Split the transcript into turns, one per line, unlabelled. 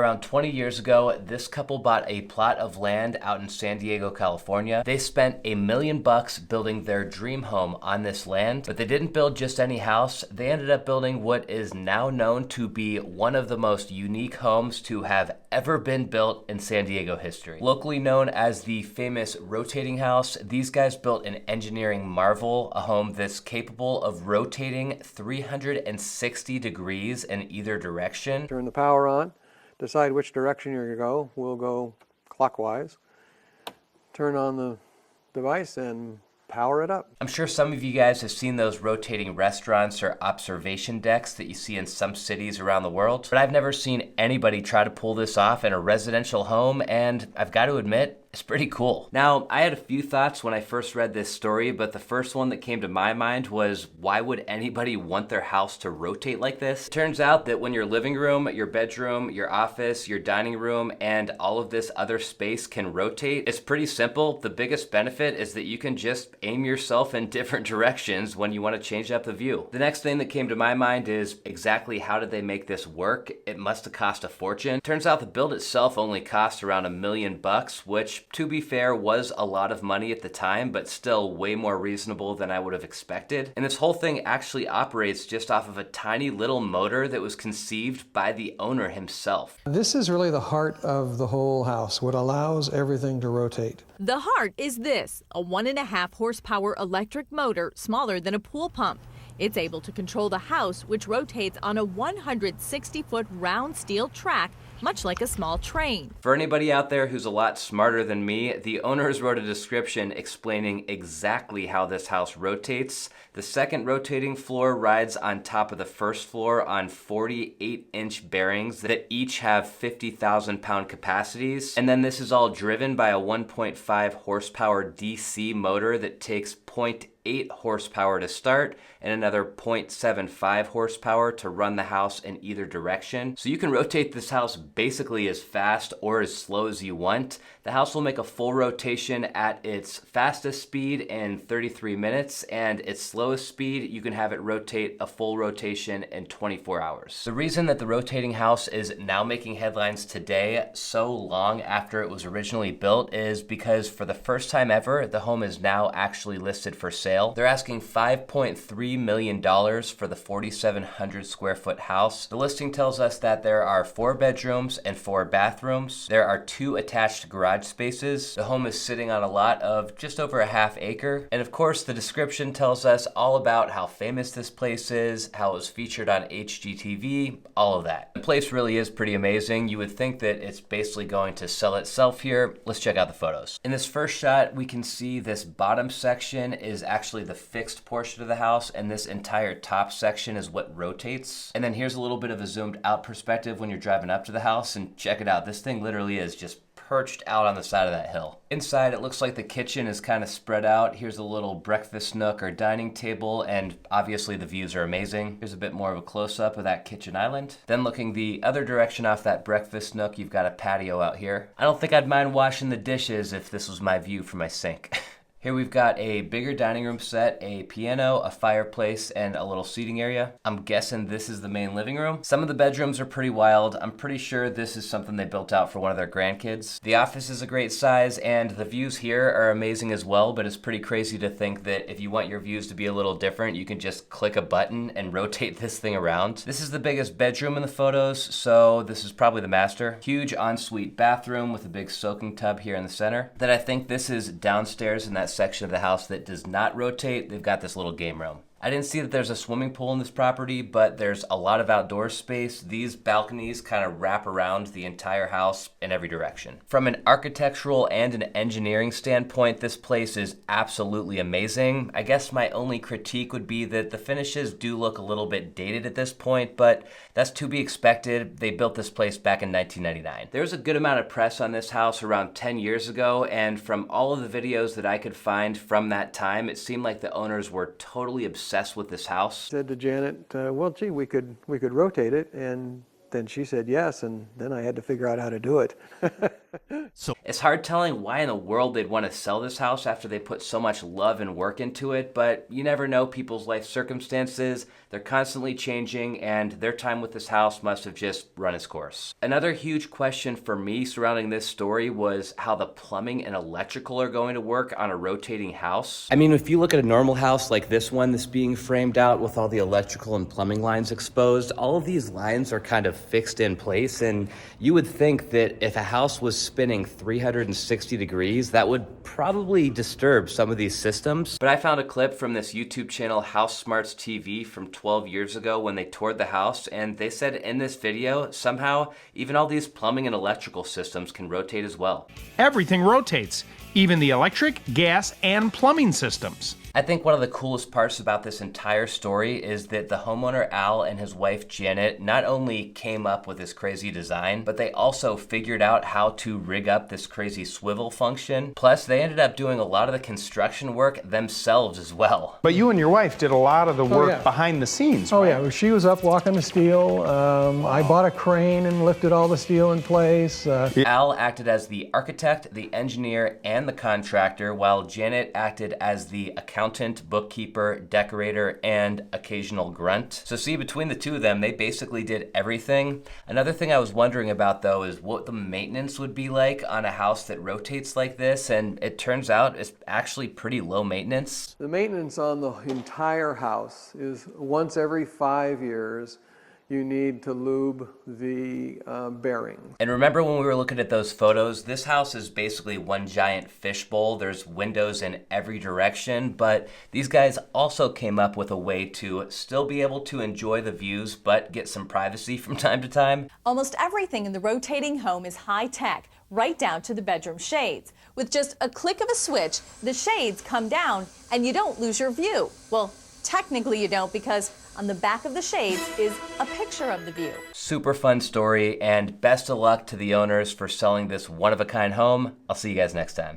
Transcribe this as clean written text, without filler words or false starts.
Around 20 years ago, this couple bought a plot of land out in San Diego, California. They spent $1 million building their dream home on this land, but they didn't build just any house. They ended up building what is now known to be one of the most unique homes to have ever been built in San Diego history. Locally known as the famous rotating house, these guys built an engineering marvel, a home that's capable of rotating 360 degrees in either direction.
Turn the power on, decide which direction you're going to go. We'll go clockwise. Turn on the device and power it up.
I'm sure some of you guys have seen those rotating restaurants or observation decks that you see in some cities around the world, but I've never seen anybody try to pull this off in a residential home, and I've got to admit, it's pretty cool. Now, I had a few thoughts when I first read this story, but the first one that came to my mind was, why would anybody want their house to rotate like this? It turns out that when your living room, your bedroom, your office, your dining room, and all of this other space can rotate, it's pretty simple. The biggest benefit is that you can just aim yourself in different directions when you want to change up the view. The next thing that came to my mind is exactly how did they make this work? It must have cost a fortune. Turns out the build itself only cost around $1 million, which to be fair, was a lot of money at the time, but still way more reasonable than I would have expected. And this whole thing actually operates just off of a tiny little motor that was conceived by the owner himself.
This is really the heart of the whole house, what allows everything to rotate.
The heart is this, a 1.5 horsepower electric motor smaller than a pool pump. It's able to control the house, which rotates on a 160-foot round steel track, much like a small train.
For anybody out there who's a lot smarter than me, the owners wrote a description explaining exactly how this house rotates. The second rotating floor rides on top of the first floor on 48-inch bearings that each have 50,000-pound capacities. And then this is all driven by a 1.5 horsepower DC motor that takes 0.8 horsepower to start and another 0.75 horsepower to run the house in either direction. So you can rotate this house basically as fast or as slow as you want. The house will make a full rotation at its fastest speed in 33 minutes, and its slowest speed, you can have it rotate a full rotation in 24 hours. The reason that the rotating house is now making headlines today, so long after it was originally built, is because for the first time ever, the home is now actually listed for sale. They're asking $5.3 million for the 4,700 square foot house. The listing tells us that there are 4 bedrooms and 4 bathrooms. There are 2 attached garage spaces. The home is sitting on a lot of just over a half acre. And of course, the description tells us all about how famous this place is, how it was featured on HGTV, all of that. The place really is pretty amazing. You would think that it's basically going to sell itself here. Let's check out the photos. In this first shot, we can see this bottom section is actually the fixed portion of the house, and this entire top section is what rotates. And then here's a little bit of a zoomed out perspective when you're driving up to the house, and check it out. This thing literally is just perched out on the side of that hill. Inside, it looks like the kitchen is kind of spread out. Here's a little breakfast nook or dining table, and obviously the views are amazing. Here's a bit more of a close-up of that kitchen island. Then looking the other direction off that breakfast nook, you've got a patio out here. I don't think I'd mind washing the dishes if this was my view from my sink. Here we've got a bigger dining room set, a piano, a fireplace, and a little seating area. I'm guessing this is the main living room. Some of the bedrooms are pretty wild. I'm pretty sure this is something they built out for one of their grandkids. The office is a great size, and the views here are amazing as well, but it's pretty crazy to think that if you want your views to be a little different, you can just click a button and rotate this thing around. This is the biggest bedroom in the photos, so this is probably the master. Huge ensuite bathroom with a big soaking tub here in the center. Then I think this is downstairs in that section of the house that does not rotate. They've got this little game room. I didn't see that there's a swimming pool in this property, but there's a lot of outdoor space. These balconies kind of wrap around the entire house in every direction. From an architectural and an engineering standpoint, this place is absolutely amazing. I guess my only critique would be that the finishes do look a little bit dated at this point, but that's to be expected. They built this place back in 1999. There was a good amount of press on this house around 10 years ago, and from all of the videos that I could find from that time, it seemed like the owners were totally obsessed with this house.
Said to Janet, well, gee, we could rotate it, and then she said yes, and then I had to figure out how to do it.
It's hard telling why in the world they'd want to sell this house after they put so much love and work into it, but you never know people's life circumstances. They're constantly changing, and their time with this house must have just run its course. Another huge question for me surrounding this story was how the plumbing and electrical are going to work on a rotating house. I mean, if you look at a normal house like this one that's being framed out with all the electrical and plumbing lines exposed, all of these lines are kind of fixed in place, and you would think that if a house was spinning 360 degrees, that would probably disturb some of these systems. But I found a clip from this YouTube channel, House Smarts TV, from 12 years ago when they toured the house, and they said in this video, somehow, even all these plumbing and electrical systems can rotate as well.
Everything rotates, even the electric, gas, and plumbing systems.
I think one of the coolest parts about this entire story is that the homeowner Al and his wife Janet not only came up with this crazy design, but they also figured out how to rig up this crazy swivel function. Plus, they ended up doing a lot of the construction work themselves as well.
But you and your wife did a lot of the work
yeah.
behind the scenes,
Oh
right?
yeah, she was up walking the steel. I bought a crane and lifted all the steel in place.
Al acted as the architect, the engineer, and the contractor, while Janet acted as the accountant, bookkeeper, decorator, and occasional grunt. So see, between the two of them, they basically did everything. Another thing I was wondering about though is what the maintenance would be like on a house that rotates like this, and it turns out it's actually pretty low maintenance.
The maintenance on the entire house is once every 5 years. You need to lube the bearings.
And remember when we were looking at those photos, this house is basically one giant fishbowl. There's windows in every direction, but these guys also came up with a way to still be able to enjoy the views, but get some privacy from time to time.
Almost everything in the rotating home is high-tech, right down to the bedroom shades. With just a click of a switch, the shades come down and you don't lose your view. Well, technically you don't, because on the back of the shades is a picture of the view.
Super fun story, and best of luck to the owners for selling this one-of-a-kind home. I'll see you guys next time.